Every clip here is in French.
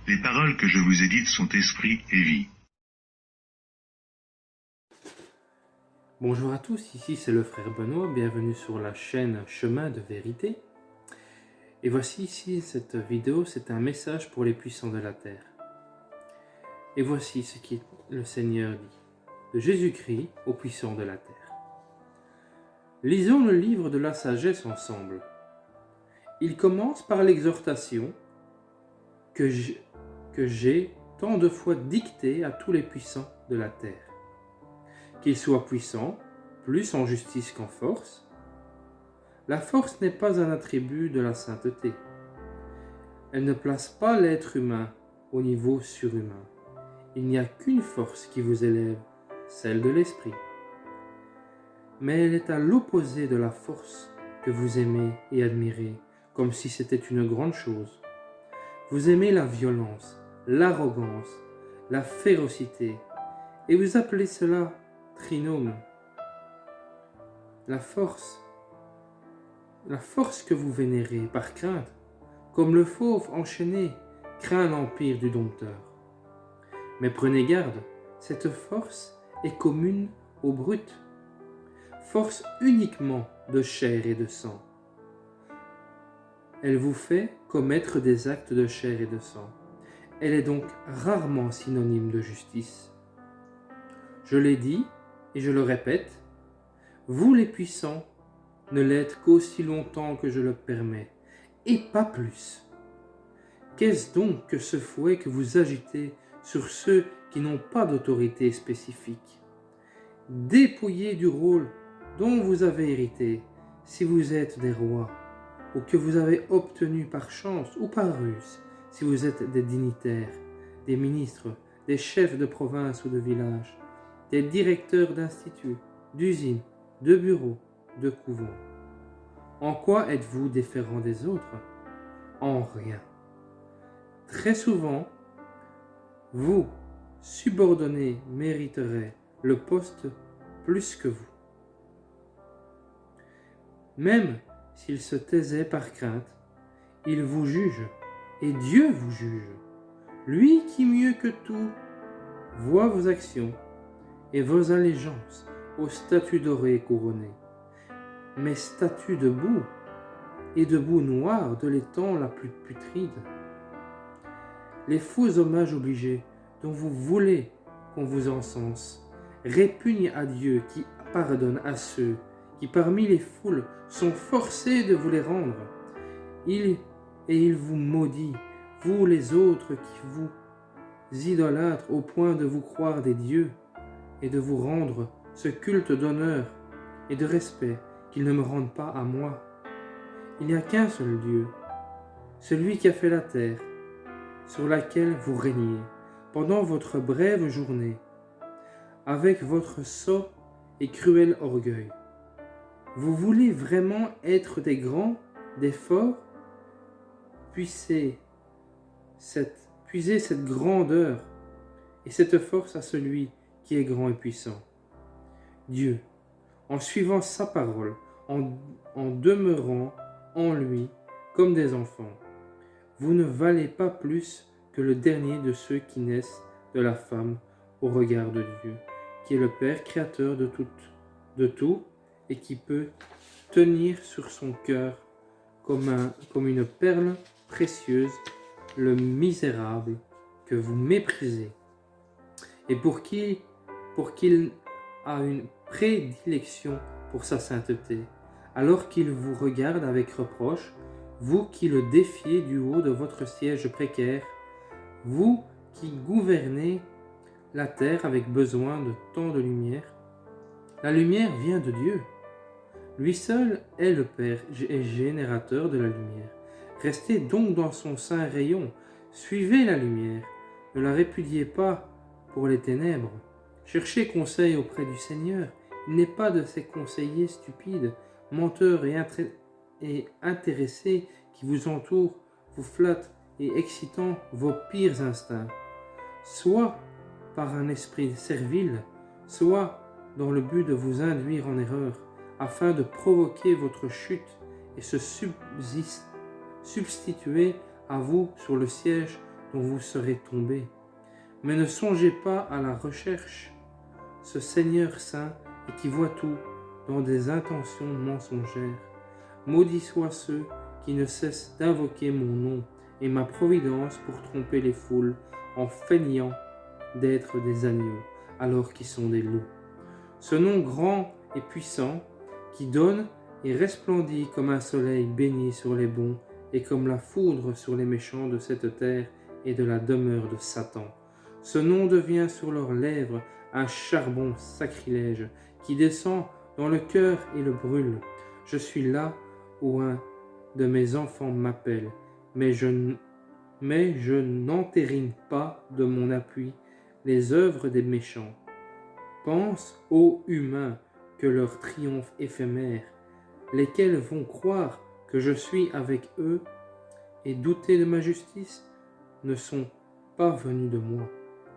Les paroles que je vous ai dites sont esprit et vie. Bonjour à tous, ici c'est le frère Benoît, bienvenue sur la chaîne Chemin de Vérité. Et voici ici cette vidéo, c'est un message pour les puissants de la terre. Et voici ce que le Seigneur dit, de Jésus-Christ aux puissants de la terre. Lisons le livre de la sagesse ensemble. Il commence par l'exhortation que j'ai tant de fois dictée à tous les puissants de la terre. Qu'ils soient puissants, plus en justice qu'en force. La force n'est pas un attribut de la sainteté. Elle ne place pas l'être humain au niveau surhumain. Il n'y a qu'une force qui vous élève, celle de l'esprit. Mais elle est à l'opposé de la force que vous aimez et admirez, comme si c'était une grande chose. Vous aimez la violence, l'arrogance, la férocité, et vous appelez cela trinôme. La force que vous vénérez par crainte, comme le fauve enchaîné craint l'empire du dompteur. Mais prenez garde, cette force est commune aux brutes, force uniquement de chair et de sang. Elle vous fait commettre des actes de chair et de sang. Elle est donc rarement synonyme de justice. Je l'ai dit et je le répète, vous les puissants ne l'êtes qu'aussi longtemps que je le permets, et pas plus. Qu'est-ce donc que ce fouet que vous agitez sur ceux qui n'ont pas d'autorité spécifique? Dépouillez du rôle dont vous avez hérité, si vous êtes des rois, ou que vous avez obtenu par chance ou par ruse, si vous êtes des dignitaires, des ministres, des chefs de province ou de village, des directeurs d'instituts, d'usines, de bureaux, de couvents. En quoi êtes-vous différents des autres? En rien. Très souvent, vous, subordonnés, mériterez le poste plus que vous. Même s'il se taisait par crainte, il vous juge, et Dieu vous juge. Lui qui mieux que tout voit vos actions et vos allégeances aux statues dorées couronnées. Mais statues de boue, et de boue noire de l'étang la plus putride. Les faux hommages obligés dont vous voulez qu'on vous encense répugnent à Dieu qui pardonne à ceux qui parmi les foules sont forcés de vous les rendre. Il vous maudit, vous les autres qui vous idolâtres au point de vous croire des dieux et de vous rendre ce culte d'honneur et de respect qu'ils ne me rendent pas à moi. Il n'y a qu'un seul Dieu, celui qui a fait la terre, sur laquelle vous régnez pendant votre brève journée, avec votre sot et cruel orgueil. Vous voulez vraiment être des grands, des forts? Puisez cette grandeur et cette force à celui qui est grand et puissant. Dieu, en suivant sa parole, en demeurant en lui comme des enfants. Vous ne valez pas plus que le dernier de ceux qui naissent de la femme au regard de Dieu, qui est le Père créateur de tout, et qui peut tenir sur son cœur comme une perle précieuse le misérable que vous méprisez, et pour qu'il a une prédilection pour sa sainteté, alors qu'il vous regarde avec reproche, vous qui le défiez du haut de votre siège précaire, vous qui gouvernez la terre avec besoin de tant de lumière. La lumière vient de Dieu. Lui seul est le Père et générateur de la lumière. Restez donc dans son saint rayon, suivez la lumière, ne la répudiez pas pour les ténèbres. Cherchez conseil auprès du Seigneur, il n'est pas de ces conseillers stupides, menteurs et intéressés qui vous entourent, vous flattent et excitant vos pires instincts, soit par un esprit servile, soit dans le but de vous induire en erreur, afin de provoquer votre chute et se substituer à vous sur le siège dont vous serez tombés. Mais ne songez pas à la recherche, ce Seigneur saint et qui voit tout dans des intentions mensongères. Maudits soient ceux qui ne cessent d'invoquer mon nom et ma providence pour tromper les foules en feignant d'être des agneaux alors qu'ils sont des loups. Ce nom grand et puissant qui donne et resplendit comme un soleil béni sur les bons et comme la foudre sur les méchants de cette terre et de la demeure de Satan. Ce nom devient sur leurs lèvres un charbon sacrilège qui descend dans le cœur et le brûle. Je suis là où un de mes enfants m'appelle, mais je n'entérine pas de mon appui les œuvres des méchants. Pense, ô humains, que leur triomphe éphémère, lesquels vont croire que je suis avec eux et douter de ma justice, ne sont pas venus de moi.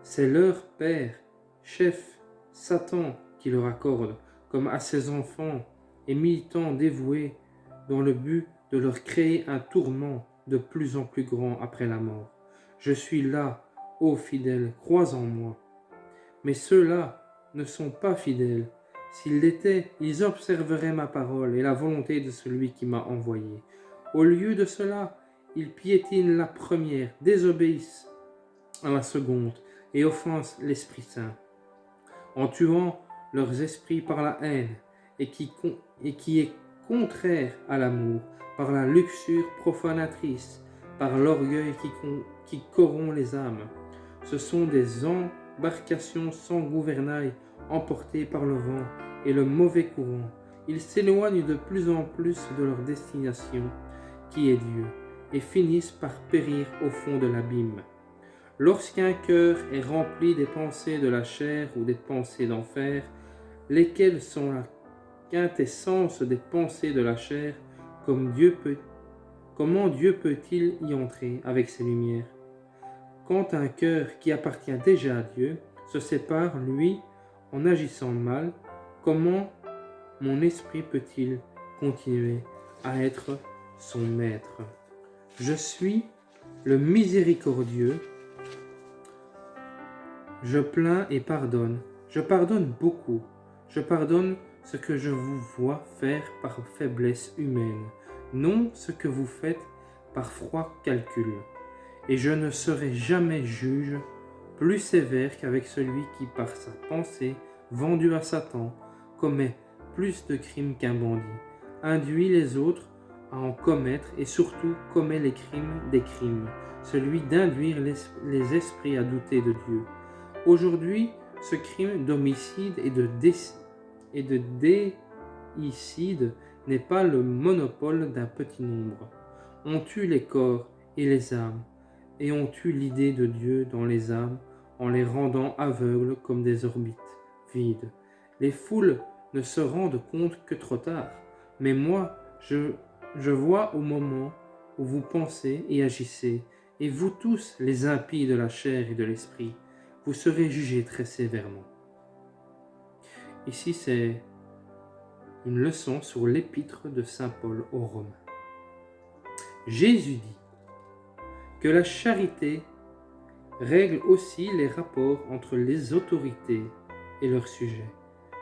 C'est leur père, chef, Satan, qui leur accorde, comme à ses enfants et militants dévoués, dans le but de leur créer un tourment de plus en plus grand après la mort. Je suis là, ô fidèles, crois en moi. Mais ceux-là ne sont pas fidèles. S'ils l'étaient, ils observeraient ma parole et la volonté de celui qui m'a envoyé. Au lieu de cela, ils piétinent la première, désobéissent à la seconde et offensent l'Esprit Saint, en tuant leurs esprits par la haine et qui est contraire à l'amour, par la luxure profanatrice, par l'orgueil qui corrompt les âmes. Ce sont des embarcations sans gouvernail, emportées par le vent et le mauvais courant. Ils s'éloignent de plus en plus de leur destination, qui est Dieu, et finissent par périr au fond de l'abîme. Lorsqu'un cœur est rempli des pensées de la chair ou des pensées d'enfer, lesquelles sont la quintessence des pensées de la chair, comment Dieu peut-il y entrer avec ses lumières? Quand un cœur qui appartient déjà à Dieu se sépare, lui, en agissant mal, comment mon esprit peut-il continuer à être son maître? Je suis le miséricordieux, je plains et pardonne. Je pardonne beaucoup. Je pardonne ce que je vous vois faire par faiblesse humaine, non ce que vous faites par froid calcul. Et je ne serai jamais juge plus sévère qu'avec celui qui, par sa pensée, vendu à Satan, commet plus de crimes qu'un bandit, induit les autres à en commettre et surtout commet les crimes des crimes, celui d'induire les esprits à douter de Dieu. Aujourd'hui, ce crime d'homicide et de déicide n'est pas le monopole d'un petit nombre. On tue les corps et les âmes, et on tue l'idée de Dieu dans les âmes en les rendant aveugles comme des orbites vides. Les foules ne se rendent compte que trop tard, mais moi, je vois au moment où vous pensez et agissez, et vous tous, les impies de la chair et de l'esprit, vous serez jugés très sévèrement. Ici, c'est une leçon sur l'épître de Saint Paul aux Romains. Jésus dit que la charité règle aussi les rapports entre les autorités et leurs sujets,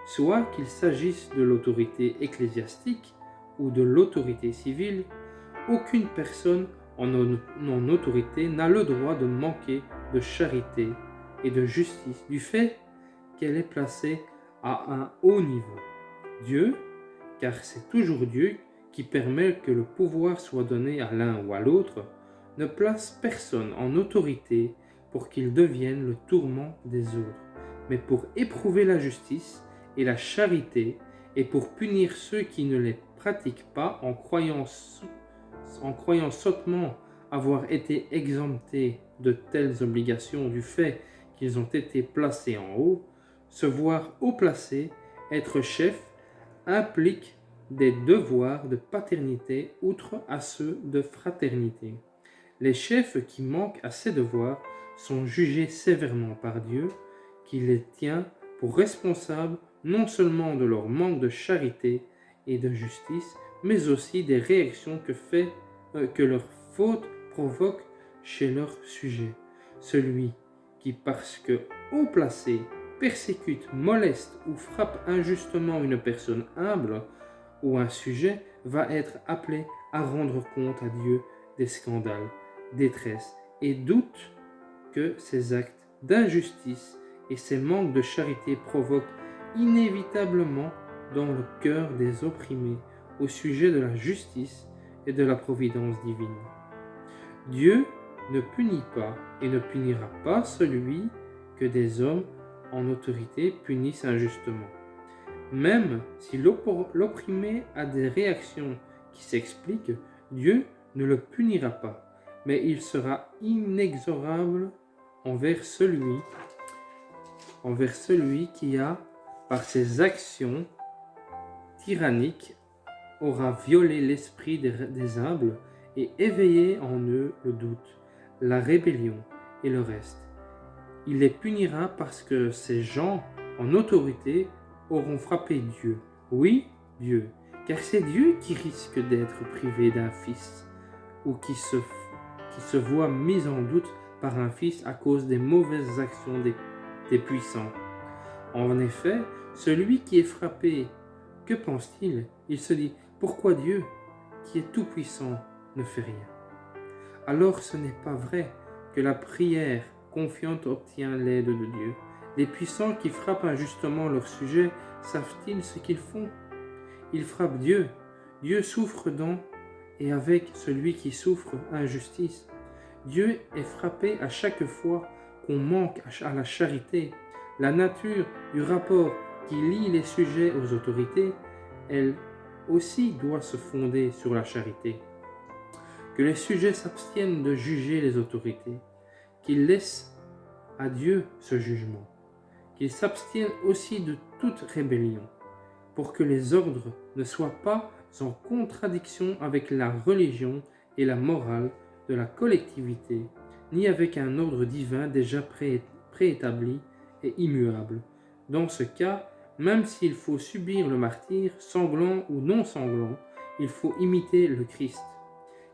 soit qu'il s'agisse de l'autorité ecclésiastique ou de l'autorité civile. Aucune personne en autorité n'a le droit de manquer de charité et de justice du fait qu'elle est placée à un haut niveau. Dieu, car c'est toujours Dieu qui permet que le pouvoir soit donné à l'un ou à l'autre, ne place personne en autorité pour qu'il devienne le tourment des autres, mais pour éprouver la justice et la charité et pour punir ceux qui ne les pratiquent pas en croyant sottement avoir été exemptés de telles obligations du fait qu'ils ont été placés en haut. Se voir haut placé, être chef, implique des devoirs de paternité outre à ceux de fraternité. Les chefs qui manquent à ces devoirs sont jugés sévèrement par Dieu, qui les tient pour responsables non seulement de leur manque de charité et de justice, mais aussi des réactions que leur faute provoque chez leurs sujets. Celui qui, parce que haut placé, persécute, moleste ou frappe injustement une personne humble ou un sujet, va être appelé à rendre compte à Dieu des scandales, détresse et doutes que ces actes d'injustice et ces manques de charité provoquent inévitablement dans le cœur des opprimés au sujet de la justice et de la providence divine. Dieu ne punit pas et ne punira pas celui que des hommes en autorité punissent injustement. Même si l'opprimé a des réactions qui s'expliquent, Dieu ne le punira pas, mais il sera inexorable envers celui qui a, par ses actions tyranniques, aura violé l'esprit des humbles et éveillé en eux le doute, la rébellion et le reste. Il les punira parce que ces gens en autorité auront frappé Dieu. Oui, Dieu, car c'est Dieu qui risque d'être privé d'un fils ou qui se voit mis en doute par un fils à cause des mauvaises actions des puissants. En effet, celui qui est frappé, que pense-t-il? Il se dit, pourquoi Dieu, qui est tout-puissant, ne fait rien? Alors ce n'est pas vrai que la prière confiante obtient l'aide de Dieu. Les puissants qui frappent injustement leur sujet savent-ils ce qu'ils font? Ils frappent Dieu. Dieu souffre dans et avec celui qui souffre injustice. Dieu est frappé à chaque fois qu'on manque à la charité. La nature du rapport qui lie les sujets aux autorités, elle aussi doit se fonder sur la charité. Que les sujets s'abstiennent de juger les autorités, qu'ils laissent à Dieu ce jugement, qu'ils s'abstiennent aussi de toute rébellion, pour que les ordres ne soient pas en contradiction avec la religion et la morale de la collectivité, ni avec un ordre divin déjà préétabli et immuable. Dans ce cas, même s'il faut subir le martyre, sanglant ou non sanglant, il faut imiter le Christ,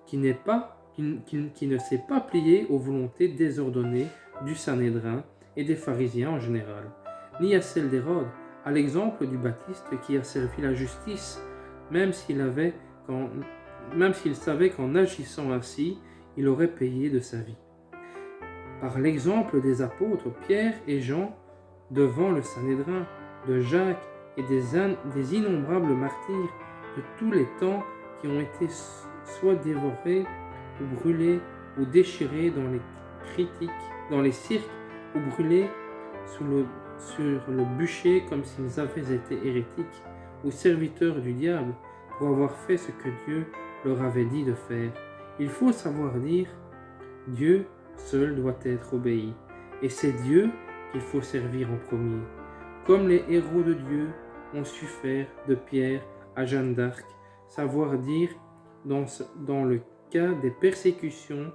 qui ne s'est pas plié aux volontés désordonnées du Sanhédrin et des pharisiens en général, ni à celles d'Hérode, à l'exemple du Baptiste qui a servi la justice, même s'il savait qu'en agissant ainsi, il aurait payé de sa vie. Par l'exemple des apôtres Pierre et Jean devant le Sanhédrin, de Jacques et des innombrables martyrs de tous les temps qui ont été soit dévorés ou brûlés ou déchirés dans les cirques ou brûlés sur le bûcher comme s'ils avaient été hérétiques ou serviteurs du diable pour avoir fait ce que Dieu leur avait dit de faire. Il faut savoir dire, Dieu seul doit être obéi, et c'est Dieu qu'il faut servir en premier, comme les héros de Dieu ont su faire de Pierre à Jeanne d'Arc, savoir dire dans le cas des persécutions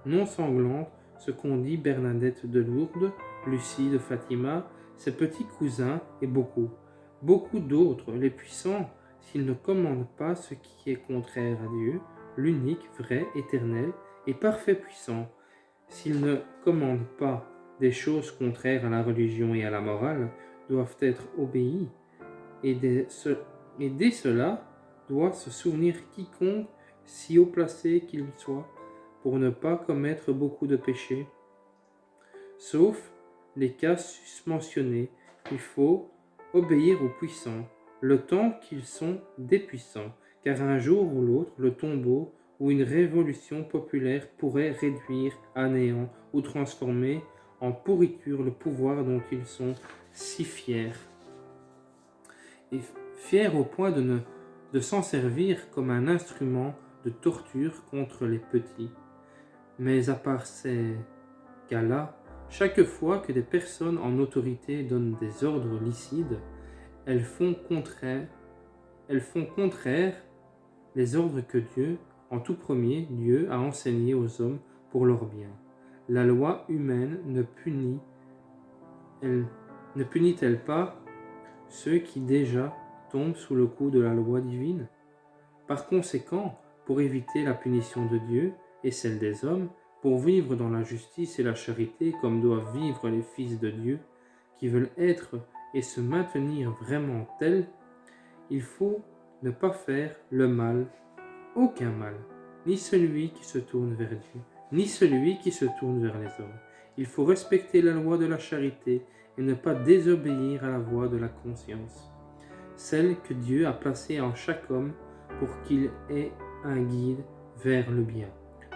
non sanglantes ce qu'ont dit Bernadette de Lourdes, Lucie de Fatima, ses petits cousins et beaucoup d'autres, les puissants, s'ils ne commandent pas ce qui est contraire à Dieu, l'unique, vrai, éternel et parfait puissant, s'ils ne commandent pas des choses contraires à la religion et à la morale, doivent être obéis, et dès cela doit se souvenir quiconque, si haut placé qu'il soit, pour ne pas commettre beaucoup de péchés. Sauf les cas susmentionnés, il faut obéir aux puissants, le temps qu'ils sont des puissants, car un jour ou l'autre, le tombeau ou une révolution populaire pourrait réduire à néant ou transformer en pourriture le pouvoir dont ils sont si fiers. Et fiers au point de s'en servir comme un instrument de torture contre les petits. Mais à part ces cas-là, chaque fois que des personnes en autorité donnent des ordres licides, elles font contraire les ordres que Dieu, en tout premier, Dieu a enseignés aux hommes pour leur bien. La loi humaine ne punit-elle pas ceux qui déjà tombent sous le coup de la loi divine? Par conséquent, pour éviter la punition de Dieu et celle des hommes, Pour vivre dans la justice et la charité comme doivent vivre les fils de Dieu, qui veulent être et se maintenir vraiment tels, il faut ne pas faire le mal, aucun mal, ni celui qui se tourne vers Dieu, ni celui qui se tourne vers les hommes. Il faut respecter la loi de la charité et ne pas désobéir à la voix de la conscience, celle que Dieu a placée en chaque homme pour qu'il ait un guide vers le bien.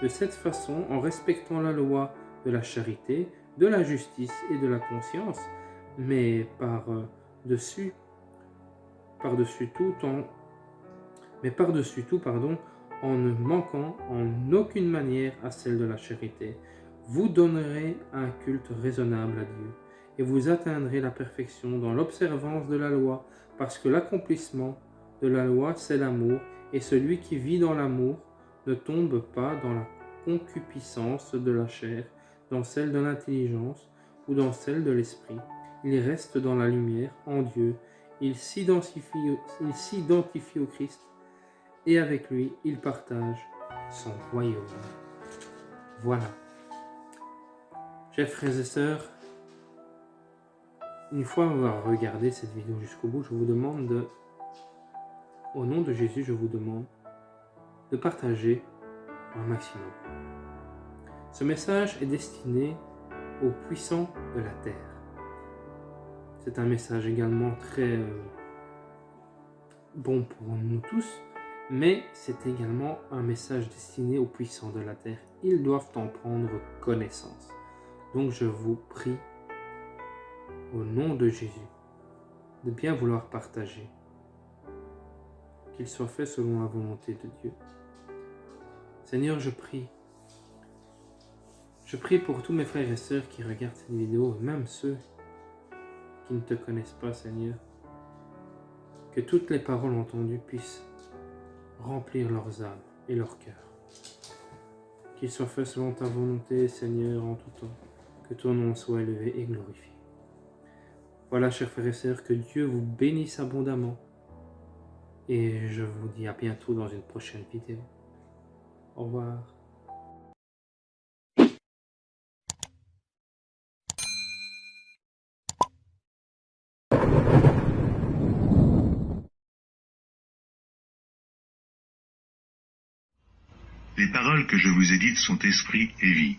De cette façon, en respectant la loi de la charité, de la justice et de la conscience, mais par-dessus tout, en ne manquant en aucune manière à celle de la charité, vous donnerez un culte raisonnable à Dieu, et vous atteindrez la perfection dans l'observance de la loi, parce que l'accomplissement de la loi, c'est l'amour, et celui qui vit dans l'amour ne tombe pas dans la concupiscence de la chair, dans celle de l'intelligence ou dans celle de l'esprit. Il reste dans la lumière, en Dieu, il s'identifie au Christ, et avec lui, il partage son royaume. Voilà. Chers frères et sœurs, une fois avoir regardé cette vidéo jusqu'au bout, je vous demande au nom de Jésus, je vous demande de partager un maximum. Ce message est destiné aux puissants de la terre. C'est un message également très bon pour nous tous, mais c'est également un message destiné aux puissants de la terre. Ils doivent en prendre connaissance. Donc je vous prie, au nom de Jésus, de bien vouloir partager, qu'il soit fait selon la volonté de Dieu. Seigneur, je prie pour tous mes frères et sœurs qui regardent cette vidéo, même ceux qui ne te connaissent pas, Seigneur, que toutes les paroles entendues puissent remplir leurs âmes et leurs cœurs. Qu'il soit fait selon ta volonté, Seigneur, en tout temps, que ton nom soit élevé et glorifié. Voilà, chers frères et sœurs, que Dieu vous bénisse abondamment. Et je vous dis à bientôt dans une prochaine vidéo. Au revoir. Les paroles que je vous ai dites sont esprit et vie.